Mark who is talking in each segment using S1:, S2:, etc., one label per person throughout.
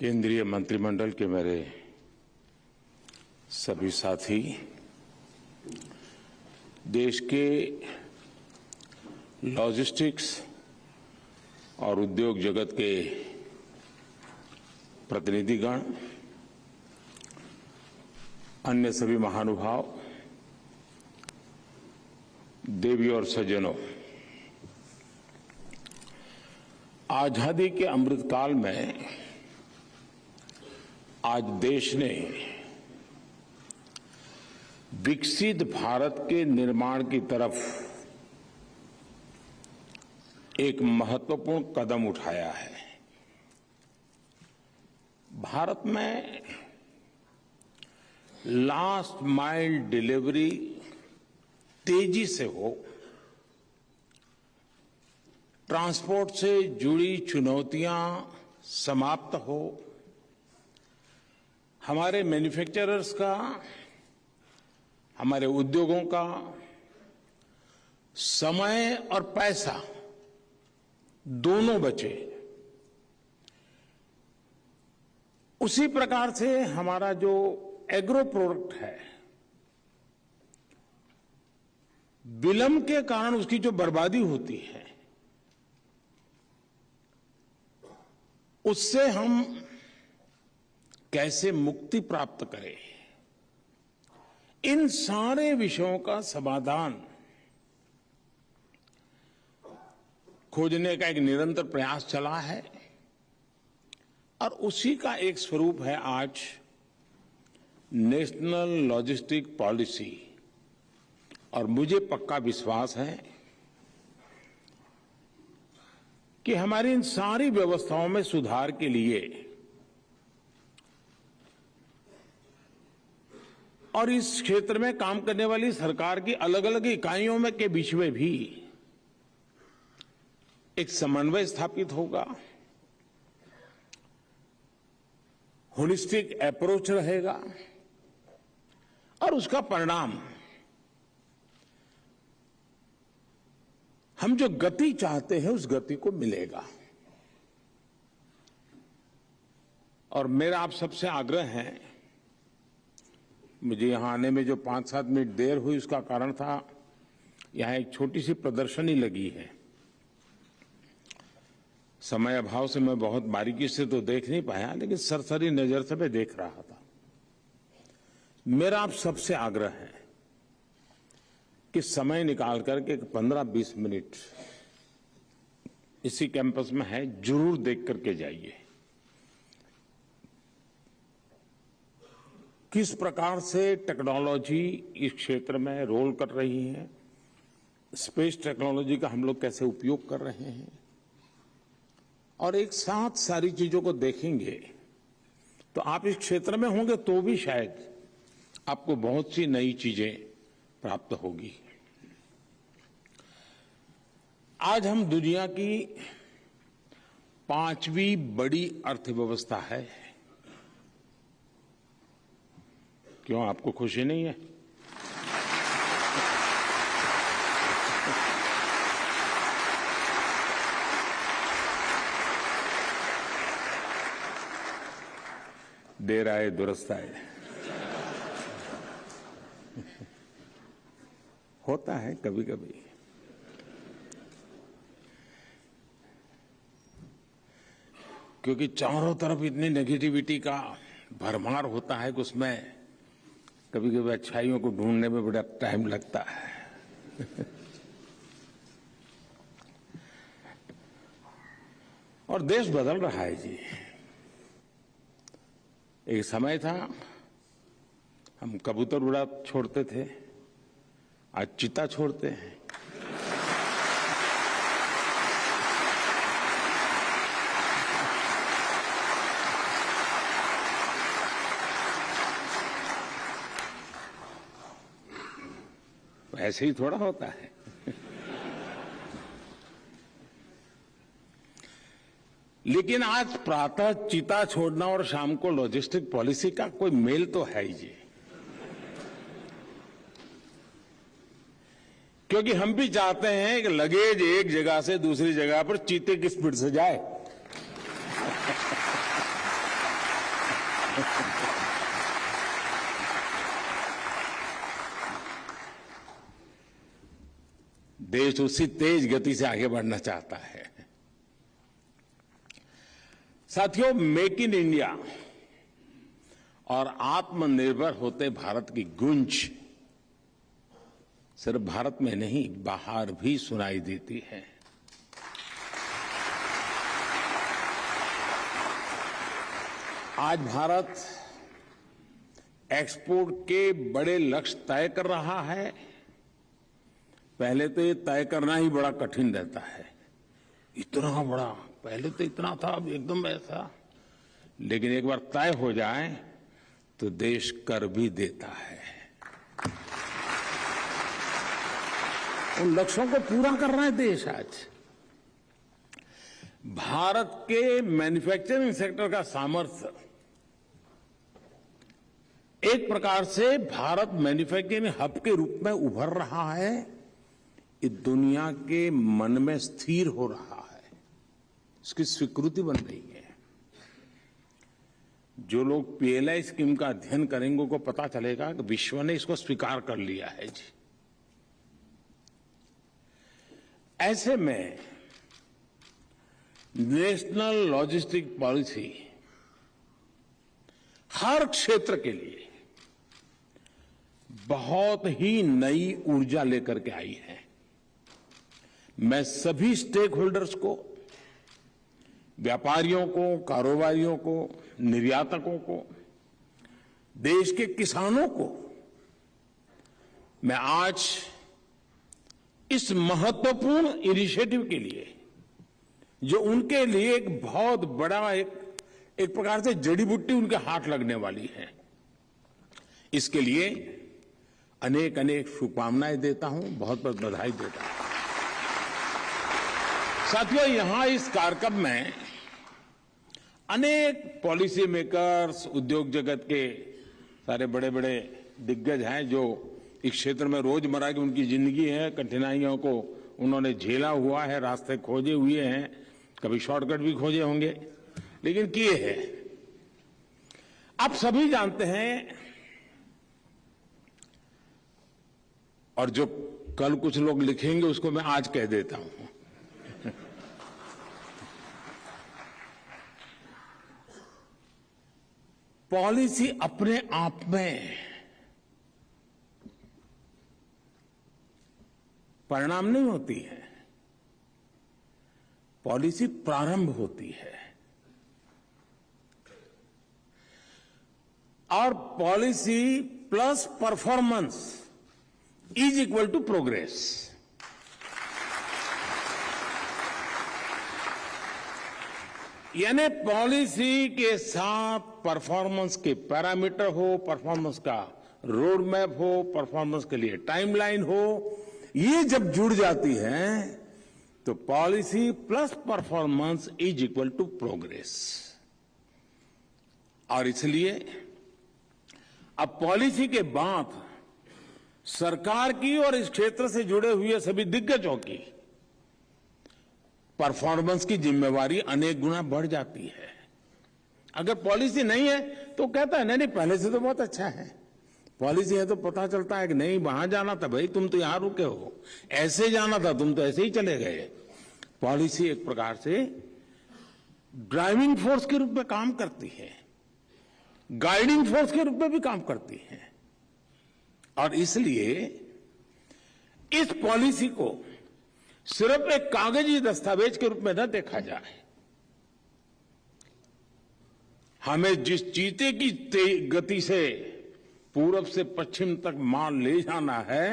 S1: केंद्रीय मंत्रिमंडल के मेरे सभी साथी, देश के लॉजिस्टिक्स और उद्योग जगत के प्रतिनिधिगण, अन्य सभी महानुभाव, देवी और सज्जनों, आजादी के अमृतकाल में आज देश ने विकसित भारत के निर्माण की तरफ एक महत्वपूर्ण कदम उठाया है। भारत में लास्ट माइल डिलीवरी तेजी से हो, ट्रांसपोर्ट से जुड़ी चुनौतियां समाप्त हो, हमारे मैन्युफैक्चरर्स का, हमारे उद्योगों का समय और पैसा दोनों बचे, उसी प्रकार से हमारा जो एग्रो प्रोडक्ट है, विलंब के कारण उसकी जो बर्बादी होती है, उससे हम कैसे मुक्ति प्राप्त करें, इन सारे विषयों का समाधान खोजने का एक निरंतर प्रयास चला है और उसी का एक स्वरूप है आज नेशनल लॉजिस्टिक पॉलिसी। और मुझे पक्का विश्वास है कि हमारी इन सारी व्यवस्थाओं में सुधार के लिए और इस क्षेत्र में काम करने वाली सरकार की अलग अलग इकाइयों में के बीच में भी एक समन्वय स्थापित होगा, होलिस्टिक अप्रोच रहेगा और उसका परिणाम हम जो गति चाहते हैं उस गति को मिलेगा। और मेरा आप सबसे आग्रह है, मुझे यहां आने में जो 5-7 मिनट देर हुई उसका कारण था यहां एक छोटी सी प्रदर्शनी लगी है। समय अभाव से मैं बहुत बारीकी से तो देख नहीं पाया, लेकिन सरसरी नजर से मैं देख रहा था। मेरा आप सबसे आग्रह है कि समय निकाल करके 15-20 मिनट इसी कैंपस में है, जरूर देख करके जाइए किस प्रकार से टेक्नोलॉजी इस क्षेत्र में रोल कर रही है, स्पेस टेक्नोलॉजी का हम लोग कैसे उपयोग कर रहे हैं, और एक साथ सारी चीजों को देखेंगे तो आप इस क्षेत्र में होंगे तो भी शायद आपको बहुत सी नई चीजें प्राप्त होगी। आज हम दुनिया की 5वीं बड़ी अर्थव्यवस्था है। क्यों, आपको खुशी नहीं है? देर आए दुरुस्त आए होता है कभी कभी। क्योंकि चारों तरफ इतनी नेगेटिविटी का भरमार होता है कि उसमें कभी कभी अच्छाइयों को ढूंढने में बड़ा टाइम लगता है। और देश बदल रहा है जी। एक समय था हम कबूतर उड़ा छोड़ते थे, आज चीता छोड़ते हैं। ऐसे ही थोड़ा होता है। लेकिन आज प्रातः चीता छोड़ना और शाम को लॉजिस्टिक पॉलिसी का कोई मेल तो है ही जी। क्योंकि हम भी चाहते हैं कि लगेज एक जगह से दूसरी जगह पर चीते की स्पीड से जाए। देश उसी तेज गति से आगे बढ़ना चाहता है। साथियों, मेक इन इंडिया और आत्मनिर्भर होते भारत की गूंज सिर्फ भारत में नहीं, बाहर भी सुनाई देती है। आज भारत एक्सपोर्ट के बड़े लक्ष्य तय कर रहा है। पहले तो ये तय करना ही बड़ा कठिन रहता है, इतना बड़ा, पहले तो इतना था, अब एकदम ऐसा। लेकिन एक बार तय हो जाए तो देश कर भी देता है। उन लक्ष्यों को पूरा कर रहा है देश। आज भारत के मैन्युफैक्चरिंग सेक्टर का सामर्थ्य, एक प्रकार से भारत मैन्युफैक्चरिंग हब के रूप में उभर रहा है। ये दुनिया के मन में स्थिर हो रहा है, इसकी स्वीकृति बन रही है। जो लोग पीएलआई स्कीम का अध्ययन करेंगे उनको पता चलेगा कि विश्व ने इसको स्वीकार कर लिया है जी। ऐसे में नेशनल लॉजिस्टिक पॉलिसी हर क्षेत्र के लिए बहुत ही नई ऊर्जा लेकर के आई है। मैं सभी स्टेक होल्डर्स को, व्यापारियों को, कारोबारियों को, निर्यातकों को, देश के किसानों को मैं आज इस महत्वपूर्ण इनिशिएटिव के लिए, जो उनके लिए एक बहुत बड़ा एक प्रकार से जड़ी बूटी उनके हाथ लगने वाली है, इसके लिए अनेक अनेक शुभकामनाएं देता हूं, बहुत बहुत बधाई देता हूं। साथियों, यहां इस कार्यक्रम में अनेक पॉलिसी मेकर्स, उद्योग जगत के सारे बड़े बड़े दिग्गज हैं जो इस क्षेत्र में रोजमर्रा की उनकी जिंदगी है, कठिनाइयों को उन्होंने झेला हुआ है, रास्ते खोजे हुए हैं, कभी शॉर्टकट भी खोजे होंगे, लेकिन किए हैं। आप सभी जानते हैं, और जो कल कुछ लोग लिखेंगे उसको मैं आज कह देता हूं। पॉलिसी अपने आप में परिणाम नहीं होती है, पॉलिसी प्रारंभ होती है। और policy plus performance is equal to progress. यानी पॉलिसी के साथ परफॉर्मेंस के पैरामीटर हो, परफॉर्मेंस का रोड मैप हो, परफॉर्मेंस के लिए टाइमलाइन हो, ये जब जुड़ जाती है तो policy plus performance is equal to progress. और इसलिए अब पॉलिसी के बाद सरकार की और इस क्षेत्र से जुड़े हुए सभी दिग्गजों की परफॉर्मेंस की जिम्मेवारी अनेक गुना बढ़ जाती है। अगर पॉलिसी नहीं है तो कहता है नहीं पहले से तो बहुत अच्छा है, पॉलिसी है तो पता चलता है कि नहीं वहां जाना था भाई तुम तो यहां रुके हो, ऐसे जाना था तुम तो ऐसे ही चले गए। पॉलिसी एक प्रकार से ड्राइविंग फोर्स के रूप में काम करती है, गाइडिंग फोर्स के रूप में भी काम करती है। और इसलिए इस पॉलिसी को सिर्फ एक कागजी दस्तावेज के रूप में न देखा जाए, हमें जिस चीते की गति से पूरब से पश्चिम तक माल ले जाना है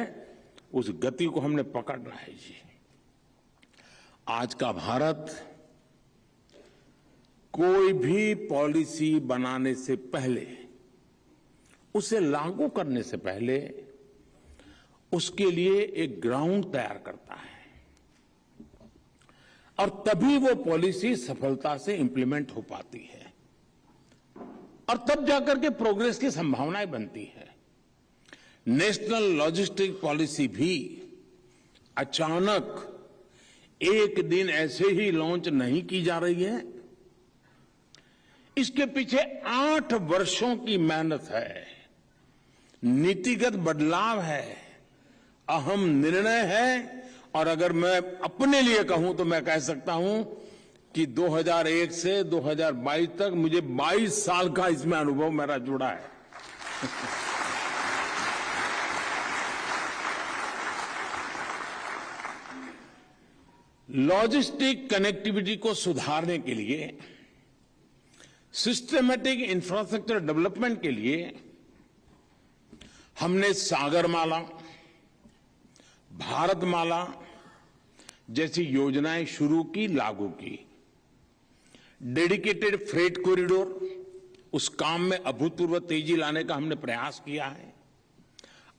S1: उस गति को हमने पकड़ना है जी। आज का भारत कोई भी पॉलिसी बनाने से पहले, उसे लागू करने से पहले उसके लिए एक ग्राउंड तैयार करता है और तभी वो पॉलिसी सफलता से इंप्लीमेंट हो पाती है और तब जाकर के प्रोग्रेस की संभावनाएं बनती है। नेशनल लॉजिस्टिक पॉलिसी भी अचानक एक दिन ऐसे ही लॉन्च नहीं की जा रही है, इसके पीछे 8 वर्षों की मेहनत है, नीतिगत बदलाव है, अहम निर्णय है और अगर मैं अपने लिए कहूं तो मैं कह सकता हूं कि 2001 से 2022 तक मुझे 22 साल का इसमें अनुभव मेरा जुड़ा है। लॉजिस्टिक कनेक्टिविटी को सुधारने के लिए, सिस्टमैटिक इंफ्रास्ट्रक्चर डेवलपमेंट के लिए हमने सागरमाला, भारतमाला जैसी योजनाएं शुरू की, लागू की। डेडिकेटेड फ्रेट कॉरिडोर, उस काम में अभूतपूर्व तेजी लाने का हमने प्रयास किया है।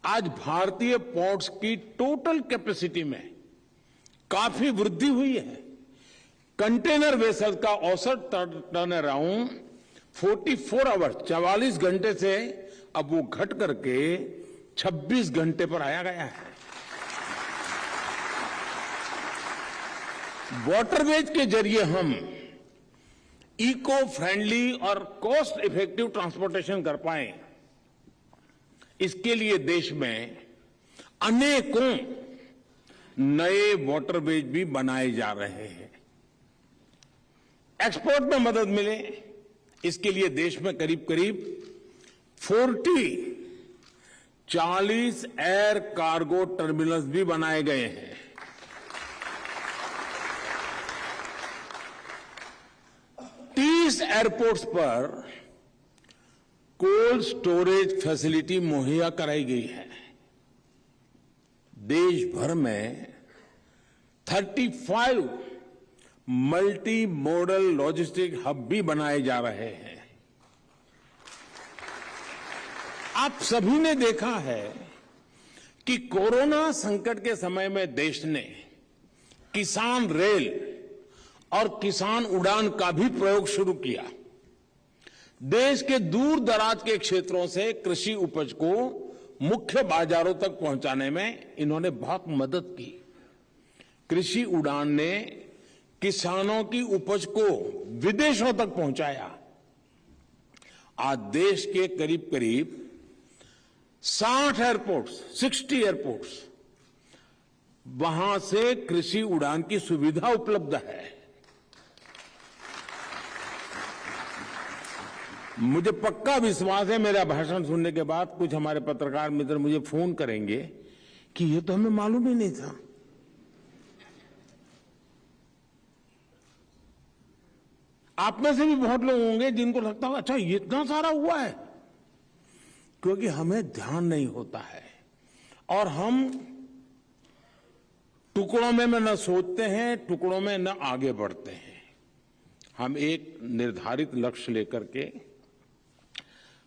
S1: आज भारतीय पोर्ट्स की टोटल कैपेसिटी में काफी वृद्धि हुई है। कंटेनर वेसल का औसत टर्न अराउंड 44 आवर्स 44 घंटे से अब वो घट करके 26 घंटे पर आया गया है। वाटरवेज के जरिए हम इको फ्रेंडली और कॉस्ट इफेक्टिव ट्रांसपोर्टेशन कर पाए, इसके लिए देश में अनेकों नए वाटरवेज भी बनाए जा रहे हैं। एक्सपोर्ट में मदद मिले, इसके लिए देश में करीब करीब 40 एयर कार्गो टर्मिनल्स भी बनाए गए हैं। एयरपोर्ट्स पर कोल्ड स्टोरेज फैसिलिटी मुहैया कराई गई है। देश भर में 35 मल्टी मॉडल लॉजिस्टिक हब भी बनाए जा रहे हैं। आप सभी ने देखा है कि कोरोना संकट के समय में देश ने किसान रेल और किसान उड़ान का भी प्रयोग शुरू किया। देश के दूर दराज के क्षेत्रों से कृषि उपज को मुख्य बाजारों तक पहुंचाने में इन्होंने बहुत मदद की। कृषि उड़ान ने किसानों की उपज को विदेशों तक पहुंचाया। आज देश के करीब करीब 60 एयरपोर्ट्स वहां से कृषि उड़ान की सुविधा उपलब्ध है। मुझे पक्का विश्वास है, मेरा भाषण सुनने के बाद कुछ हमारे पत्रकार मित्र मुझे फोन करेंगे कि ये तो हमें मालूम ही नहीं था। आप में से भी बहुत लोग होंगे जिनको लगता होगा अच्छा ये इतना सारा हुआ है, क्योंकि हमें ध्यान नहीं होता है और हम टुकड़ों में न सोचते हैं, टुकड़ों में न आगे बढ़ते हैं। हम एक निर्धारित लक्ष्य लेकर के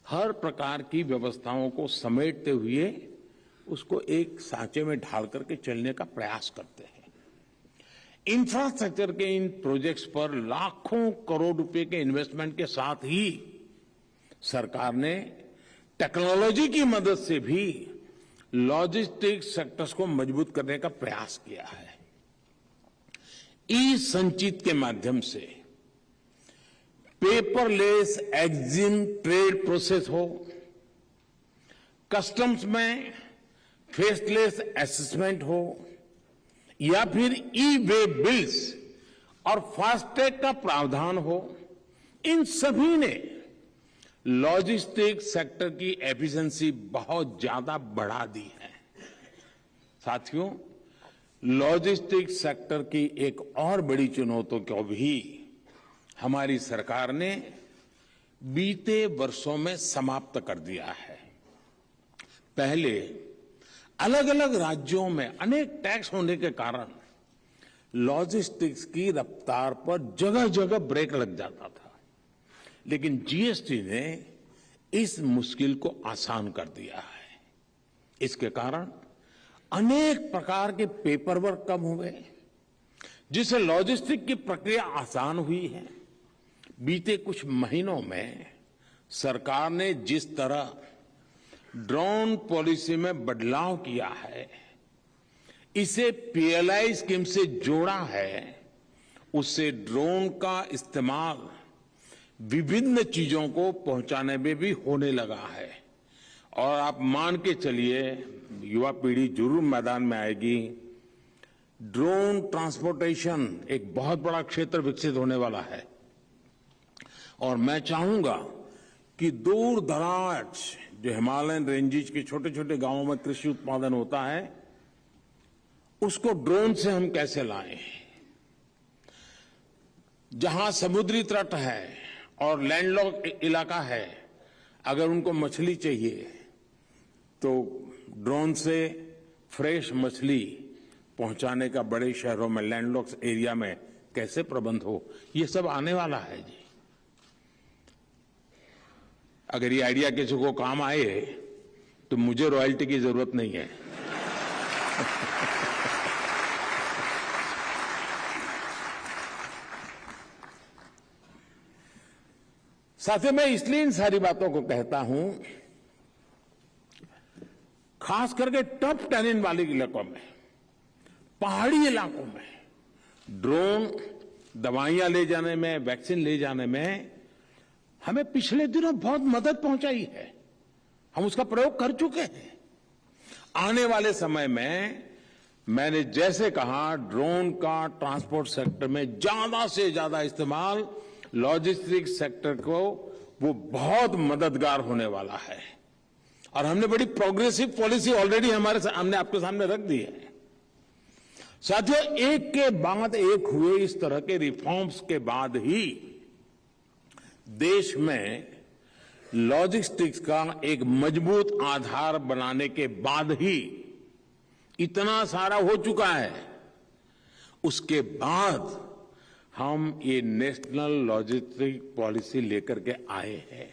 S1: हर प्रकार की व्यवस्थाओं को समेटते हुए उसको एक सांचे में ढाल करके चलने का प्रयास करते हैं। इंफ्रास्ट्रक्चर के इन प्रोजेक्ट्स पर लाखों करोड़ रुपए के इन्वेस्टमेंट के साथ ही सरकार ने टेक्नोलॉजी की मदद से भी लॉजिस्टिक्स सेक्टर्स को मजबूत करने का प्रयास किया है। ई संचित के माध्यम से पेपरलेस एक्जिम ट्रेड प्रोसेस हो, कस्टम्स में फेसलेस असेसमेंट हो, या फिर ई वे बिल्स और फास्टैग का प्रावधान हो, इन सभी ने लॉजिस्टिक्स सेक्टर की एफिशिएंसी बहुत ज्यादा बढ़ा दी है। साथियों, लॉजिस्टिक्स सेक्टर की एक और बड़ी चुनौती को भी हमारी सरकार ने बीते वर्षों में समाप्त कर दिया है। पहले अलग अलग राज्यों में अनेक टैक्स होने के कारण लॉजिस्टिक्स की रफ्तार पर जगह जगह ब्रेक लग जाता था, लेकिन जीएसटी ने इस मुश्किल को आसान कर दिया है। इसके कारण अनेक प्रकार के पेपर वर्क कम हुए, जिससे लॉजिस्टिक की प्रक्रिया आसान हुई है। बीते कुछ महीनों में सरकार ने जिस तरह ड्रोन पॉलिसी में बदलाव किया है, इसे पीएलआई स्कीम से जोड़ा है, उससे ड्रोन का इस्तेमाल विभिन्न चीजों को पहुंचाने में भी होने लगा है। और आप मान के चलिए, युवा पीढ़ी जरूर मैदान में आएगी। ड्रोन ट्रांसपोर्टेशन एक बहुत बड़ा क्षेत्र विकसित होने वाला है और मैं चाहूंगा कि दूर दराज जो हिमालयन रेंजेस के छोटे छोटे गांवों में कृषि उत्पादन होता है उसको ड्रोन से हम कैसे लाएं। जहां समुद्री तट है और लैंडलॉक इलाका है, अगर उनको मछली चाहिए तो ड्रोन से फ्रेश मछली पहुंचाने का बड़े शहरों में लैंडलॉक एरिया में कैसे प्रबंध हो, ये सब आने वाला है जी। अगर ये आइडिया किसी को काम आए तो मुझे रॉयल्टी की जरूरत नहीं है। साथियों, मैं इसलिए इन सारी बातों को कहता हूं, खास करके टफ टेरेन वाले इलाकों में, पहाड़ी इलाकों में ड्रोन दवाइयां ले जाने में, वैक्सीन ले जाने में हमें पिछले दिनों बहुत मदद पहुंचाई है। हम उसका प्रयोग कर चुके हैं। आने वाले समय में मैंने जैसे कहा, ड्रोन का ट्रांसपोर्ट सेक्टर में ज्यादा से ज्यादा इस्तेमाल लॉजिस्टिक्स सेक्टर को वो बहुत मददगार होने वाला है और हमने बड़ी प्रोग्रेसिव पॉलिसी ऑलरेडी हमने आपके सामने रख दी है। साथियों, एक के बाद एक हुए इस तरह के रिफॉर्म्स के बाद ही देश में लॉजिस्टिक्स का एक मजबूत आधार बनाने के बाद ही इतना सारा हो चुका है। उसके बाद हम ये नेशनल लॉजिस्टिक पॉलिसी लेकर के आए हैं।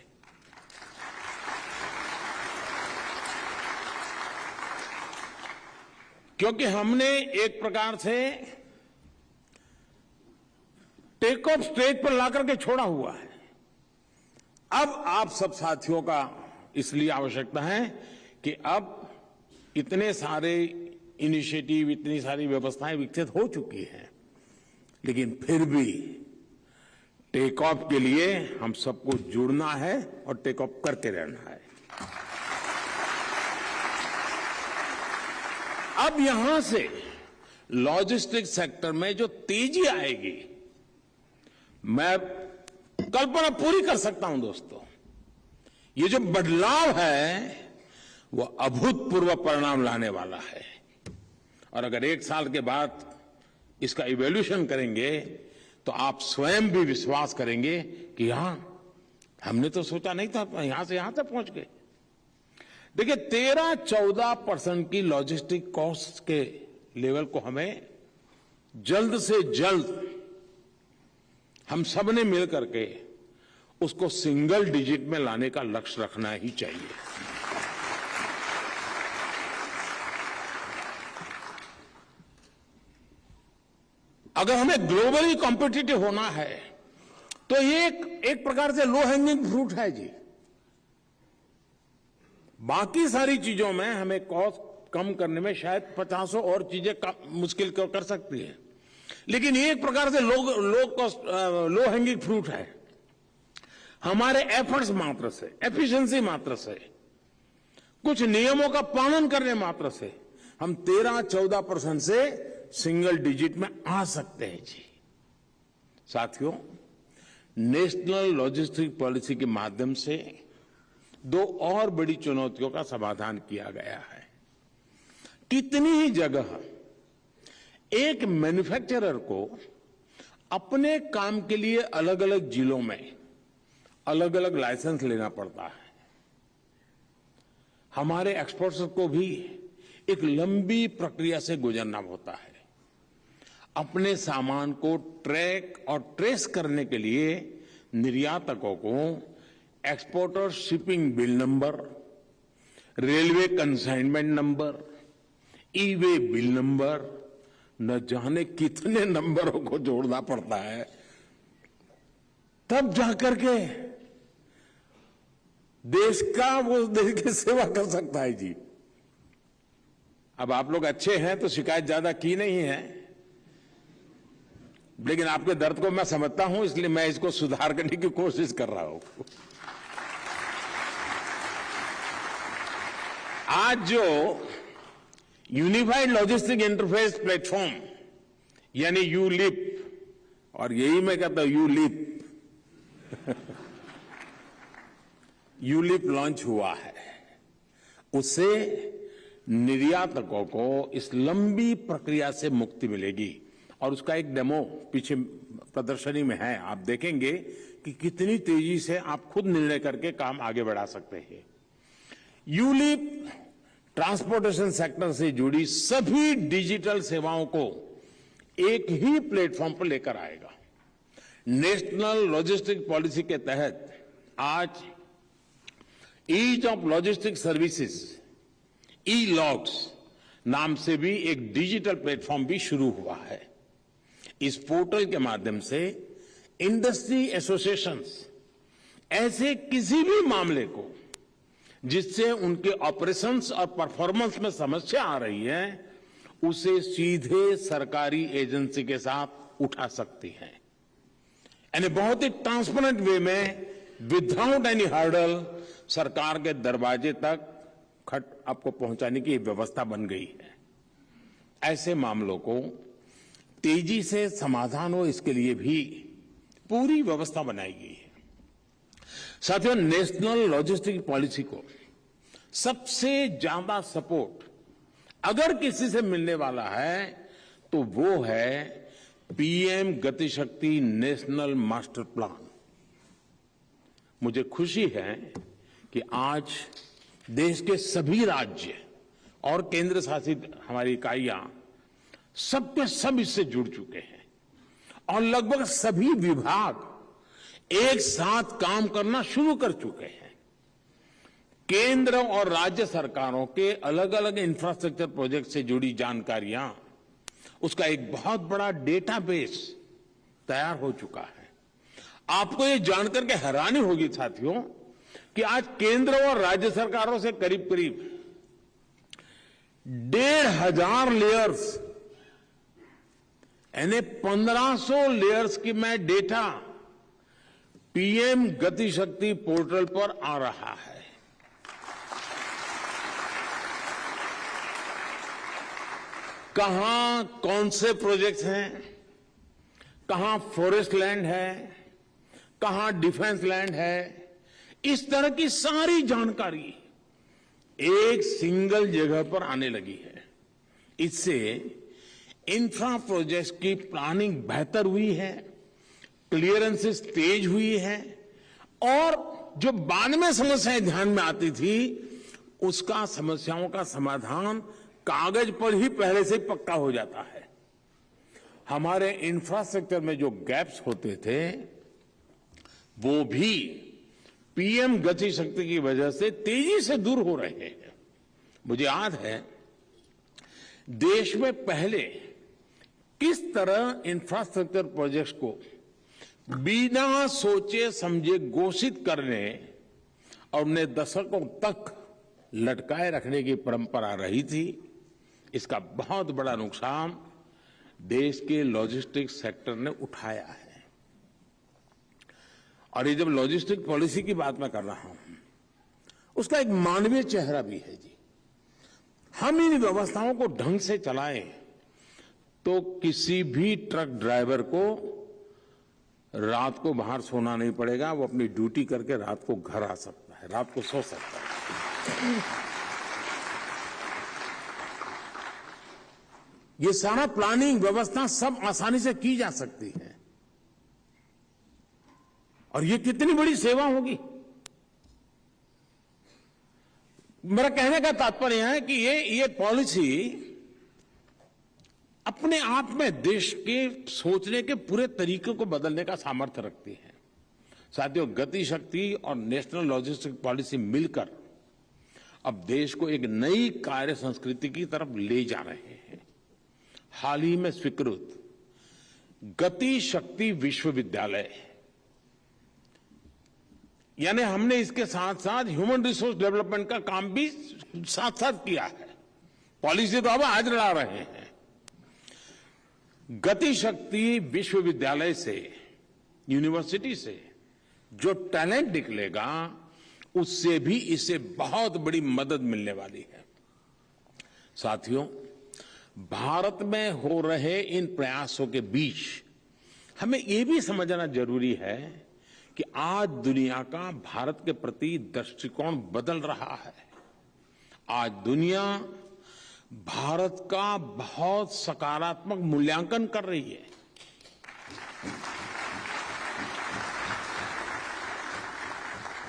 S1: क्योंकि हमने एक प्रकार से टेक ऑफ स्टेज पर लाकर के छोड़ा हुआ है। अब आप सब साथियों का इसलिए आवश्यकता है कि अब इतने सारे इनिशिएटिव, इतनी सारी व्यवस्थाएं विकसित हो चुकी हैं, लेकिन फिर भी टेक ऑफ के लिए हम सबको जुड़ना है और टेक ऑफ करके रहना है। अब यहां से लॉजिस्टिक्स सेक्टर में जो तेजी आएगी, मैं कल्पना पूरी कर सकता हूं दोस्तों। ये जो बदलाव है वो अभूतपूर्व परिणाम लाने वाला है और अगर एक साल के बाद इसका इवैल्यूएशन करेंगे तो आप स्वयं भी विश्वास करेंगे कि हां, हमने तो सोचा नहीं था, यहां से यहां तक पहुंच गए। देखिए, 13-14% की लॉजिस्टिक कॉस्ट के लेवल को हमें जल्द से जल्द हम सब ने मिल करके उसको सिंगल डिजिट में लाने का लक्ष्य रखना ही चाहिए। अगर हमें ग्लोबली कॉम्पिटिटिव होना है तो ये एक प्रकार से लो हैंगिंग फ्रूट है जी। बाकी सारी चीजों में हमें कॉस्ट कम करने में शायद 50 और चीजें मुश्किल कर सकती है, लेकिन ये एक प्रकार से लो हैंगिंग फ्रूट है। हमारे एफर्ट्स मात्र से, एफिशिएंसी मात्र से, कुछ नियमों का पालन करने मात्र से हम 13-14% से सिंगल डिजिट में आ सकते हैं जी। साथियों, नेशनल लॉजिस्टिक पॉलिसी के माध्यम से दो और बड़ी चुनौतियों का समाधान किया गया है। कितनी ही जगह एक मैन्युफैक्चरर को अपने काम के लिए अलग अलग जिलों में अलग अलग लाइसेंस लेना पड़ता है। हमारे एक्सपोर्टर्स को भी एक लंबी प्रक्रिया से गुजरना होता है। अपने सामान को ट्रैक और ट्रेस करने के लिए निर्यातकों को exporter shipping bill number, railway consignment number, e way bill number, न जाने कितने नंबरों को जोड़ना पड़ता है, तब जाकर के देश की सेवा कर सकता है जी। अब आप लोग अच्छे हैं तो शिकायत ज्यादा की नहीं है, लेकिन आपके दर्द को मैं समझता हूं, इसलिए मैं इसको सुधार करने की कोशिश कर रहा हूं। आज जो यूनिफाइड लॉजिस्टिक इंटरफेस प्लेटफॉर्म यानी यू लिप, और यही मैं कहता हूं यू लिप यूलिप लॉन्च हुआ है। उससे निर्यातकों को इस लंबी प्रक्रिया से मुक्ति मिलेगी। और उसका एक डेमो पीछे प्रदर्शनी में है, आप देखेंगे कि कितनी तेजी से आप खुद निर्णय करके काम आगे बढ़ा सकते हैं। यूलिप ट्रांसपोर्टेशन सेक्टर से जुड़ी सभी डिजिटल सेवाओं को एक ही प्लेटफॉर्म पर लेकर आएगा। नेशनल लॉजिस्टिक पॉलिसी के तहत आज ease of logistic services, E logs नाम से भी एक डिजिटल प्लेटफॉर्म भी शुरू हुआ है। इस पोर्टल के माध्यम से इंडस्ट्री एसोसिएशंस ऐसे किसी भी मामले को जिससे उनके ऑपरेशंस और परफॉर्मेंस में समस्या आ रही है, उसे सीधे सरकारी एजेंसी के साथ उठा सकती हैं। यानी बहुत ही ट्रांसपेरेंट वे में, विदाउट एनी हर्डल, सरकार के दरवाजे तक खट आपको पहुंचाने की व्यवस्था बन गई है। ऐसे मामलों को तेजी से समाधान हो, इसके लिए भी पूरी व्यवस्था बनाई गई है। साथियों, नेशनल लॉजिस्टिक पॉलिसी को सबसे ज्यादा सपोर्ट अगर किसी से मिलने वाला है तो वो है पीएम गति शक्ति नेशनल मास्टर प्लान। मुझे खुशी है कि आज देश के सभी राज्य और केंद्र शासित हमारी इकाइयां सब के सब इससे जुड़ चुके हैं और लगभग सभी विभाग एक साथ काम करना शुरू कर चुके हैं। केंद्र और राज्य सरकारों के अलग अलग इंफ्रास्ट्रक्चर प्रोजेक्ट से जुड़ी जानकारियां, उसका एक बहुत बड़ा डेटाबेस तैयार हो चुका है। आपको ये जानकर के हैरानी होगी साथियों कि आज केंद्र और राज्य सरकारों से करीब करीब 1,500 लेयर्स, यानी 1500 लेयर्स की मैं डेटा पीएम गति शक्ति पोर्टल पर आ रहा है। कहां कौन से प्रोजेक्ट्स हैं, कहां फॉरेस्ट लैंड है, कहां डिफेंस लैंड है, इस तरह की सारी जानकारी एक सिंगल जगह पर आने लगी है। इससे इंफ्रा प्रोजेक्ट्स की प्लानिंग बेहतर हुई है, क्लियरेंसेस तेज हुई है और जो बाद में समस्याएं ध्यान में आती थी, उसका समस्याओं का समाधान कागज पर ही पहले से पक्का हो जाता है। हमारे इंफ्रास्ट्रक्चर में जो गैप्स होते थे, वो भी पीएम गति शक्ति की वजह से तेजी से दूर हो रहे हैं। मुझे याद है देश में पहले किस तरह इंफ्रास्ट्रक्चर प्रोजेक्ट्स को बिना सोचे समझे घोषित करने और उन्हें दशकों तक लटकाए रखने की परंपरा रही थी। इसका बहुत बड़ा नुकसान देश के लॉजिस्टिक सेक्टर ने उठाया है। और ये जब लॉजिस्टिक पॉलिसी की बात मैं कर रहा हूं, उसका एक मानवीय चेहरा भी है जी। हम इन व्यवस्थाओं को ढंग से चलाएं तो किसी भी ट्रक ड्राइवर को रात को बाहर सोना नहीं पड़ेगा। वो अपनी ड्यूटी करके रात को घर आ सकता है, रात को सो सकता है। ये सारा प्लानिंग व्यवस्था सब आसानी से की जा सकती है और ये कितनी बड़ी सेवा होगी। मेरा कहने का तात्पर्य है कि ये पॉलिसी अपने आप में देश के सोचने के पूरे तरीके को बदलने का सामर्थ्य रखती है। साथियों, गति शक्ति और नेशनल लॉजिस्टिक पॉलिसी मिलकर अब देश को एक नई कार्य संस्कृति की तरफ ले जा रहे हैं। हाल ही में स्वीकृत गति शक्ति विश्वविद्यालय, यानी हमने इसके साथ साथ ह्यूमन रिसोर्स डेवलपमेंट का काम भी साथ साथ किया है। पॉलिसी तो अब आज लड़ा रहे हैं। गति शक्ति विश्वविद्यालय से, यूनिवर्सिटी से जो टैलेंट निकलेगा, उससे भी इसे बहुत बड़ी मदद मिलने वाली है। साथियों, भारत में हो रहे इन प्रयासों के बीच हमें ये भी समझना जरूरी है कि आज दुनिया का भारत के प्रति दृष्टिकोण बदल रहा है। आज दुनिया भारत का बहुत सकारात्मक मूल्यांकन कर रही है।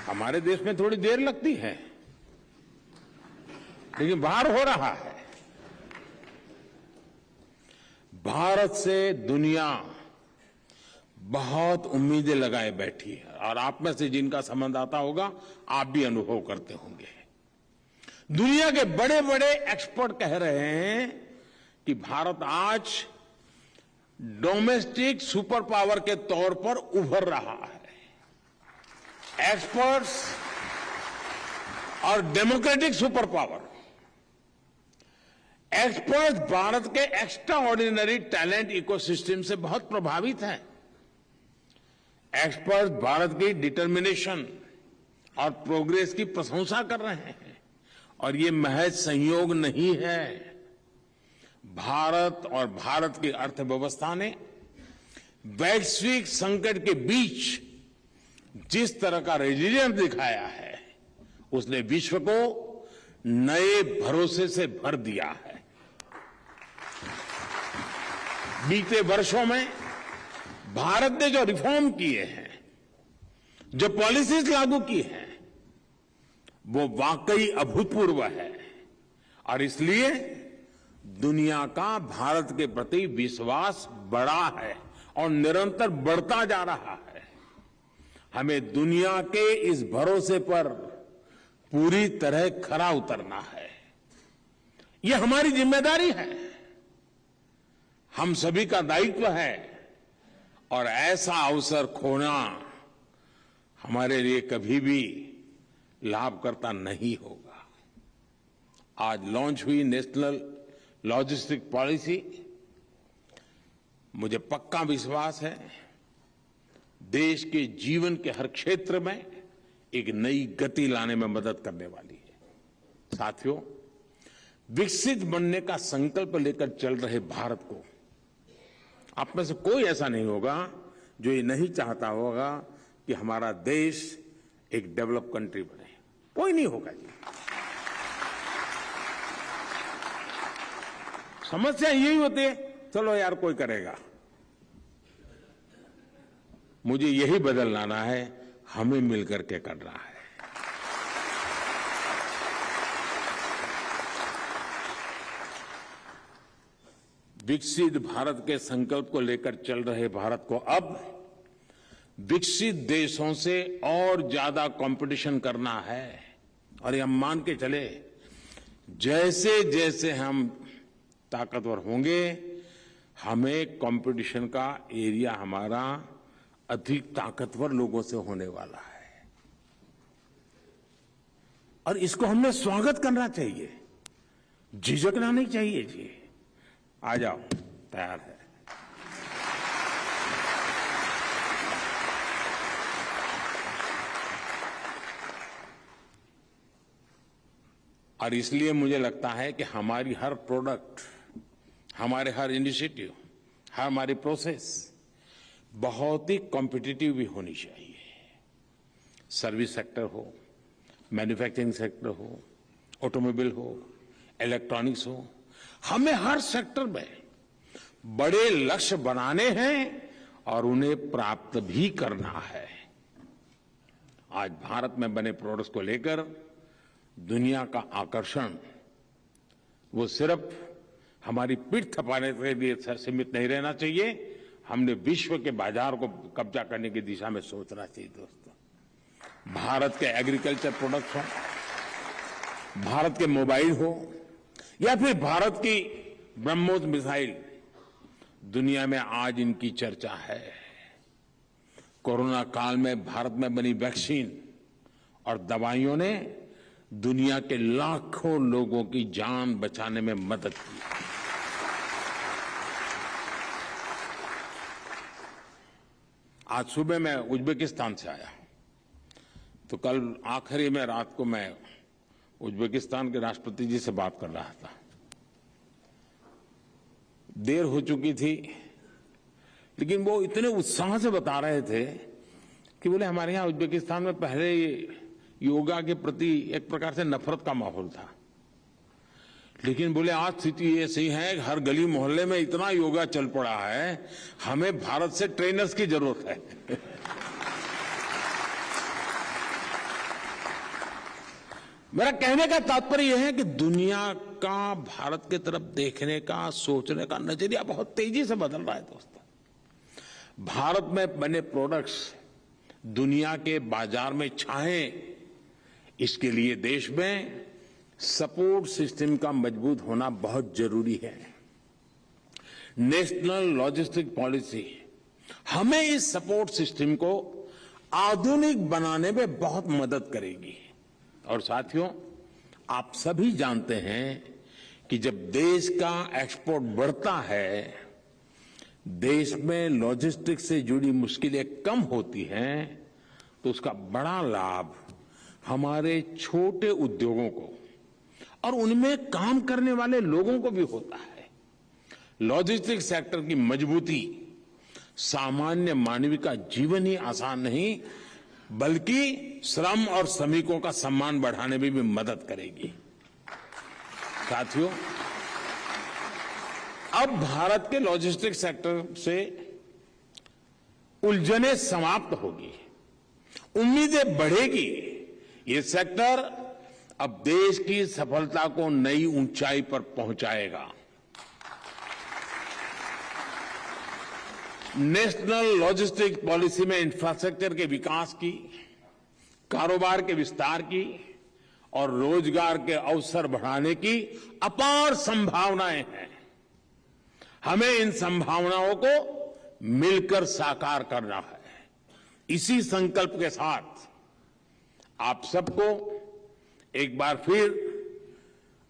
S1: हमारे देश में थोड़ी देर लगती है, लेकिन बाहर हो रहा है। भारत से दुनिया बहुत उम्मीदें लगाए बैठी है और आप में से जिनका संबंध आता होगा, आप भी अनुभव करते होंगे। दुनिया के बड़े बड़े एक्सपर्ट कह रहे हैं कि भारत आज डोमेस्टिक सुपर पावर के तौर पर उभर रहा है। एक्सपर्ट्स और democratic super power. Experts Bharat के एक्स्ट्रा ऑर्डिनरी टैलेंट इकोसिस्टम से बहुत प्रभावित हैं। एक्सपर्ट्स भारत की डिटर्मिनेशन और प्रोग्रेस की प्रशंसा कर रहे हैं और ये महज संयोग नहीं है। भारत और भारत की अर्थव्यवस्था ने वैश्विक संकट के बीच जिस तरह का रेजिलियंस दिखाया है, उसने विश्व को नए भरोसे से भर दिया है। बीते वर्षों में भारत ने जो रिफॉर्म किए हैं, जो पॉलिसीज लागू की हैं, वो वाकई अभूतपूर्व है और इसलिए दुनिया का भारत के प्रति विश्वास बढ़ा है और निरंतर बढ़ता जा रहा है। हमें दुनिया के इस भरोसे पर पूरी तरह खरा उतरना है। ये हमारी जिम्मेदारी है, हम सभी का दायित्व है और ऐसा अवसर खोना हमारे लिए कभी भी लाभकर्ता नहीं होगा। आज लॉन्च हुई नेशनल लॉजिस्टिक पॉलिसी, मुझे पक्का विश्वास है देश के जीवन के हर क्षेत्र में एक नई गति लाने में मदद करने वाली है। साथियों, विकसित बनने का संकल्प लेकर चल रहे भारत को आप में से कोई ऐसा नहीं होगा जो ये नहीं चाहता होगा कि हमारा देश एक डेवलप कंट्री बने। कोई नहीं होगा जी। समस्या यही होती है, चलो यार कोई करेगा। मुझे यही बदल लाना है, हमें मिलकर के करना है। विकसित भारत के संकल्प को लेकर चल रहे भारत को अब विकसित देशों से और ज्यादा कंपटीशन करना है और ये हम मान के चले, जैसे जैसे हम ताकतवर होंगे, हमें कंपटीशन का एरिया हमारा अधिक ताकतवर लोगों से होने वाला है और इसको हमने स्वागत करना चाहिए, झिझकना नहीं चाहिए जी। आ जाओ, तैयार है। और इसलिए मुझे लगता है कि हमारी हर प्रोडक्ट, हमारे हर इनिशिएटिव, हमारी प्रोसेस बहुत ही कॉम्पिटिटिव भी होनी चाहिए। सर्विस सेक्टर हो, मैन्युफैक्चरिंग सेक्टर हो, ऑटोमोबाइल हो, इलेक्ट्रॉनिक्स हो, हमें हर सेक्टर में बड़े लक्ष्य बनाने हैं और उन्हें प्राप्त भी करना है। आज भारत में बने प्रोडक्ट्स को लेकर दुनिया का आकर्षण वो सिर्फ हमारी पीठ थपाने के लिए सीमित नहीं रहना चाहिए, हमने विश्व के बाजार को कब्जा करने की दिशा में सोचना चाहिए। दोस्तों, भारत के एग्रीकल्चर प्रोडक्ट्स हो, भारत के मोबाइल हो या फिर भारत की ब्रह्मोस मिसाइल, दुनिया में आज इनकी चर्चा है। कोरोना काल में भारत में बनी वैक्सीन और दवाइयों ने दुनिया के लाखों लोगों की जान बचाने में मदद की। आज सुबह मैं उज्बेकिस्तान से आया, तो कल आखिरी में रात को मैं उज्बेकिस्तान के राष्ट्रपति जी से बात कर रहा था। देर हो चुकी थी, लेकिन वो इतने उत्साह से बता रहे थे कि बोले हमारे यहाँ उज्बेकिस्तान में पहले योगा के प्रति एक प्रकार से नफरत का माहौल था, लेकिन बोले आज स्थिति ऐसी है, हर गली मोहल्ले में इतना योगा चल पड़ा है, हमें भारत से ट्रेनर्स की जरूरत है। मेरा कहने का तात्पर्य यह है कि दुनिया का भारत की तरफ देखने का, सोचने का नजरिया बहुत तेजी से बदल रहा है दोस्तों। भारत में बने प्रोडक्ट्स दुनिया के बाजार में छाएं, इसके लिए देश में सपोर्ट सिस्टम का मजबूत होना बहुत जरूरी है। नेशनल लॉजिस्टिक पॉलिसी हमें इस सपोर्ट सिस्टम को आधुनिक बनाने में बहुत मदद करेगी। और साथियों, आप सभी जानते हैं कि जब देश का एक्सपोर्ट बढ़ता है, देश में लॉजिस्टिक्स से जुड़ी मुश्किलें कम होती हैं, तो उसका बड़ा लाभ हमारे छोटे उद्योगों को और उनमें काम करने वाले लोगों को भी होता है। लॉजिस्टिक्स सेक्टर की मजबूती सामान्य मानवीय का जीवन ही आसान नहीं, बल्कि श्रम और श्रमिकों का सम्मान बढ़ाने में भी मदद करेगी। साथियों, अब भारत के लॉजिस्टिक्स सेक्टर से उलझनें समाप्त होगी, उम्मीदें बढ़ेगी। ये सेक्टर अब देश की सफलता को नई ऊंचाई पर पहुंचाएगा। नेशनल लॉजिस्टिक पॉलिसी में इंफ्रास्ट्रक्चर के विकास की, कारोबार के विस्तार की और रोजगार के अवसर बढ़ाने की अपार संभावनाएं हैं। हमें इन संभावनाओं को मिलकर साकार करना है। इसी संकल्प के साथ आप सबको एक बार फिर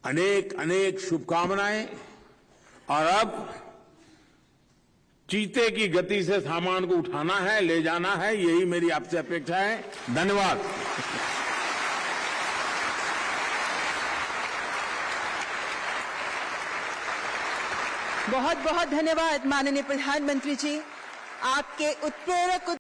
S1: अनेक अनेक शुभकामनाएं। और अब चीते की गति से सामान को उठाना है, ले जाना है, यही मेरी आपसे अपेक्षा है। धन्यवाद।
S2: बहुत बहुत धन्यवाद माननीय प्रधानमंत्री जी, आपके उत्प्रेरक